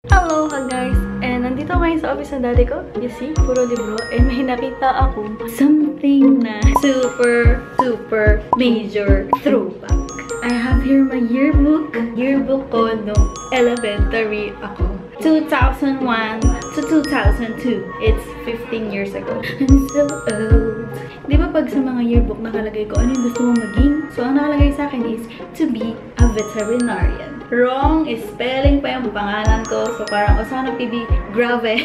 Hello guys! And nandito ngayon sa office ng daddy ko. You see, puro libro. And may nakita ako something na super major throwback. I have here my yearbook. Yearbook ko nung elementary ako. 2001 to 2002. It's 15 years ago. I'm so old. Di ba pag sa mga yearbook nakalagay ko ano yung gusto mong maging? So ang nakalagay sa akin is to be a veterinarian. Wrong is spelling pa yung pangalan ko. So parang, o sana PB, grave.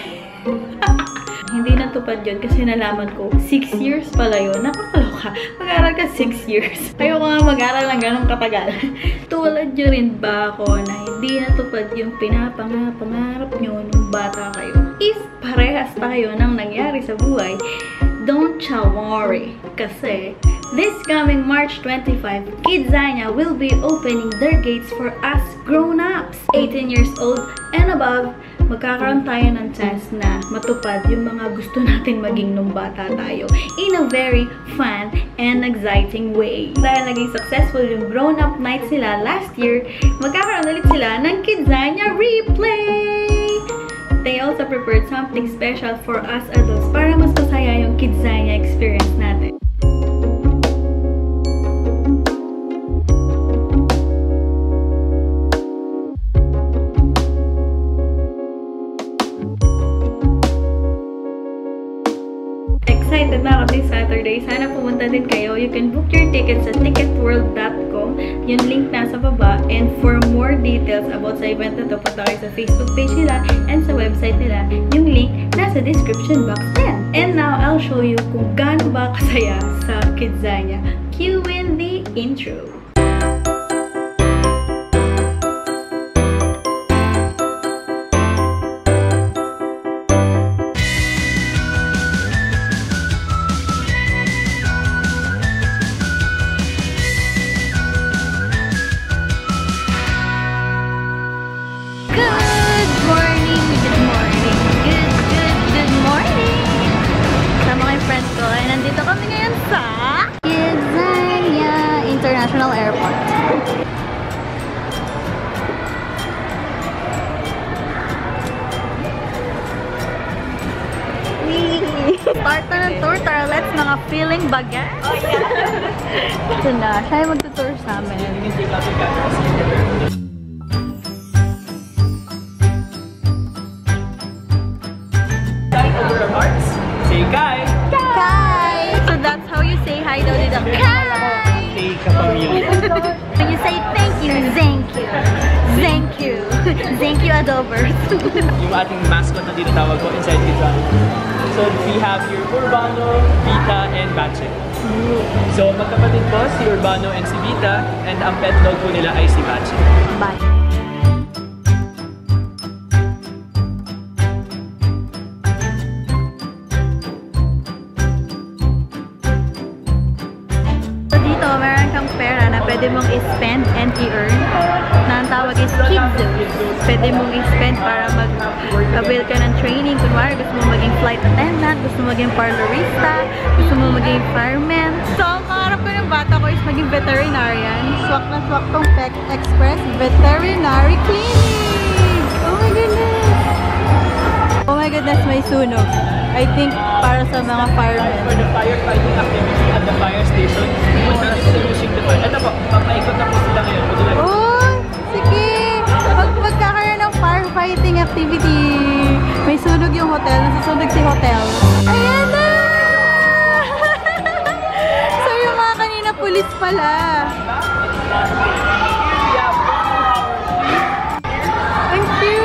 Hindi natupad yun kasi nalaman ko 6 years pala yun. Napakaloka. Mag-aral ka 6 years. Ayoko nga mag-aral ng ganong katagal. Tulad nyo rin ba ako na hindi natupad yung pinapangarap nyo nung bata kayo? If parehas tayo ng nangyari sa buhay, don't ya worry. Kasi this coming March 25, Kidzania will be opening their gates for us grown-ups. 18 years old and above, magkakaroon tayo ng chance na matupad yung mga gusto natin maging nung bata tayo in a very fun and exciting way. Dahil naging successful yung grown-up night sila last year, magkakaroon ulit sila ng Kidzania Replay! They also prepared something special for us adults para mas masaya yung Kidzania experience natin. Excited na ako this Saturday. Sana pumunta din kayo. You can book your tickets sa ticketworld.com. Yung link nasa baba. And for more details about sa event na to, punta kayo sa Facebook page nila and sa website nila. Yung link nasa description box din. And now, I'll show you kung gaano ba kasaya sa Kidzania. Cue in the intro. Nandito kami ngayon sa Kidzania International Airport. Start na ng tour. Tara, let's mga feeling bagat. Ito na. Siya yung magtutour sa amin. Say Kai! Kai! So that's how you say hi daw dito. Kai! Hey, kapamilya. When you say thank you, thank you. Thank you. Thank you, Adobers. Yung ating mascot na dito tawag ko inside Kidzania. So we have here Urbano, Vita, and Bache. So magkapatid po si Urbano and si Vita, and ang pet dog po nila ay si Bache. Bye. Pwede mong i-spend and i-earn na ang tawag is Kidzo. Pwede mong i-spend para mag-avail ka ng training. Kunwari, gusto mo maging flight attendant, gusto mo maging parlorista, gusto mo maging fireman. So, ang pangarap ko ng bata ko is maging veterinarian. Swak na swak tong Pec Express Veterinary Clinic! Oh my goodness! Oh my goodness, may sunog. I think para sa mga firemen. For the firefighting activity at the fire station, punta na sila using the fire. Ito po, papaikot na po sila ngayon. Oh, sige! Magkakaroon ng firefighting activity. May sunog yung hotel. Nasusunog si hotel. Ayan na! So yung mga kanina pulis pala. Thank you!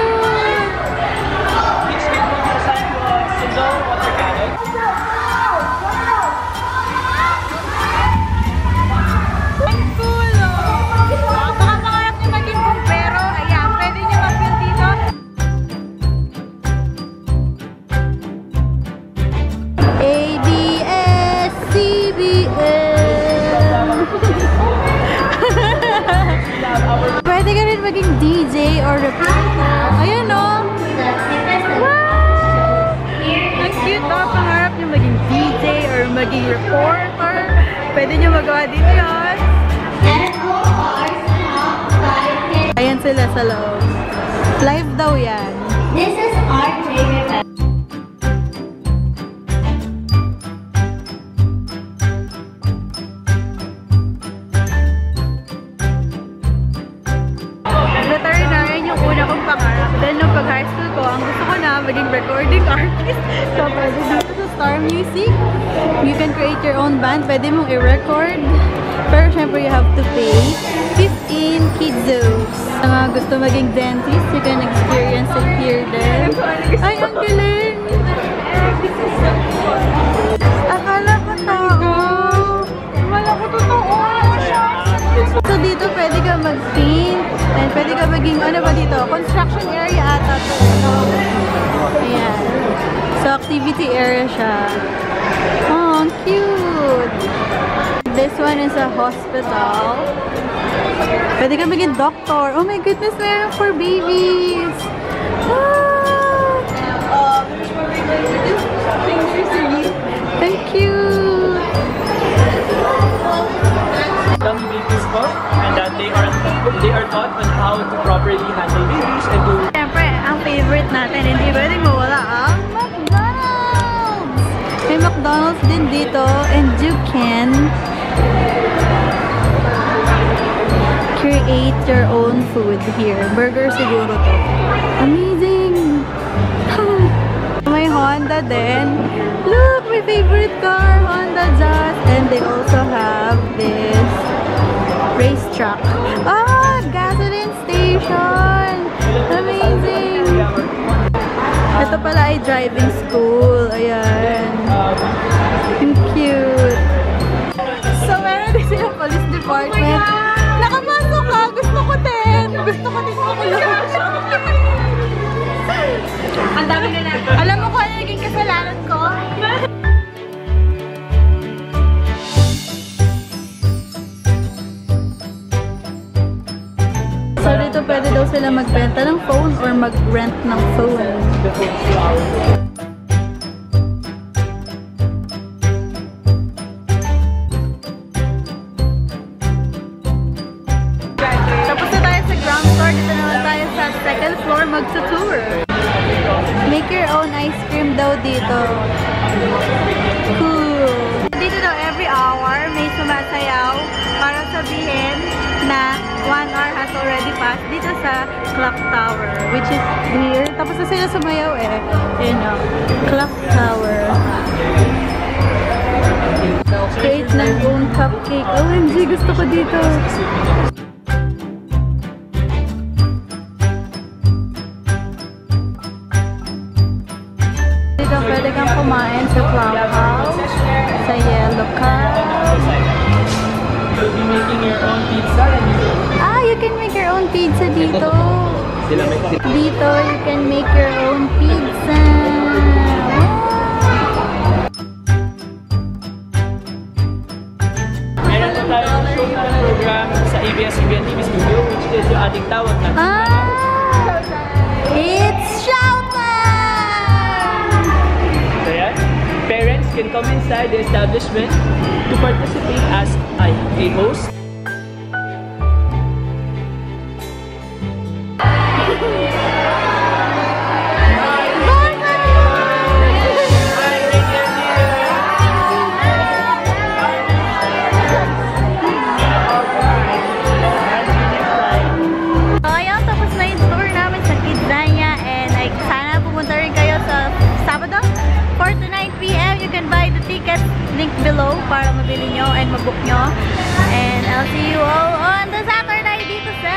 Pwede ka rin maging DJ or reporter. Ayan o! Wow! Ang cute o! Pangarap nyo maging DJ or maging reporter. Pwede nyo magawa din yun. Ayan sila sa loob. Live daw yan. This is RJ. Veterinarian yung una kong pangarap. Then, nung pag-high school ko, ang gusto ko na maging recording artist. So, pwede dito sa Star Music, you can create your own band. Pwede mong i-record. Pero, syempre, you have to pay 15 kidzos. Sa mga gusto maging dentist, you can experience it here then. Ay, ang galing! Akala ko tao. Akala ko totoo. So, dito pwede ka mag-paint. And pwede ka maging, ano ba dito? Construction area ata to. Ayan. So, activity area siya. Oh, ang cute! This one is a hospital. Pwede ka maging doctor. Oh my goodness, meron for babies! Ah! Thank you! Young babies po, and that they are taught on how to properly handle babies and to... Siyempre, ang favorite natin, hindi pwedeng mawala ang McDonald's! May McDonald's din dito, and you can create your own food here. Burger siguro to. Amazing! May Honda din. Look, my favorite car, Honda Jazz. And they also have this racetrack. Ah, gasoline station! Amazing! Ito pala ay driving school. Ayan. Ang cute. So, meron din silang police department. Nakapasok ka! Gusto ko din! Gusto ko din makulong. Ang dami na lang. Alam mo kung ano naging kasalanan ko? So, dito pwede daw sila magbenta ng phone or mag-rent ng phone. Tapos na tayo sa ground floor. Dito naman tayo sa second floor mag-tour. Make your own ice cream daw dito. Cool. Dito daw every hour may sumasayaw para sabihin na 1 hour has already passed dito sa clock tower, which is weird. Tapos na sila sumayaw eh. Yun o. Clock tower. Create ng own cupcake. OMG, gusto ko dito. Dito pwede kang kumain sa Clubhouse, sa Yellow Cup. You'll be making your own pizza and Ah, you can make your own pizza dito. Dito, you can make your own pizza. meron po tayong showtime program sa ABS-CBN TV Studio, which is yung ating tawag na It's showtime! So yan, parents can come inside the establishment to participate as a host. Link below para mabili nyo and mabook nyo. And I'll see you all on the Saturday dito sa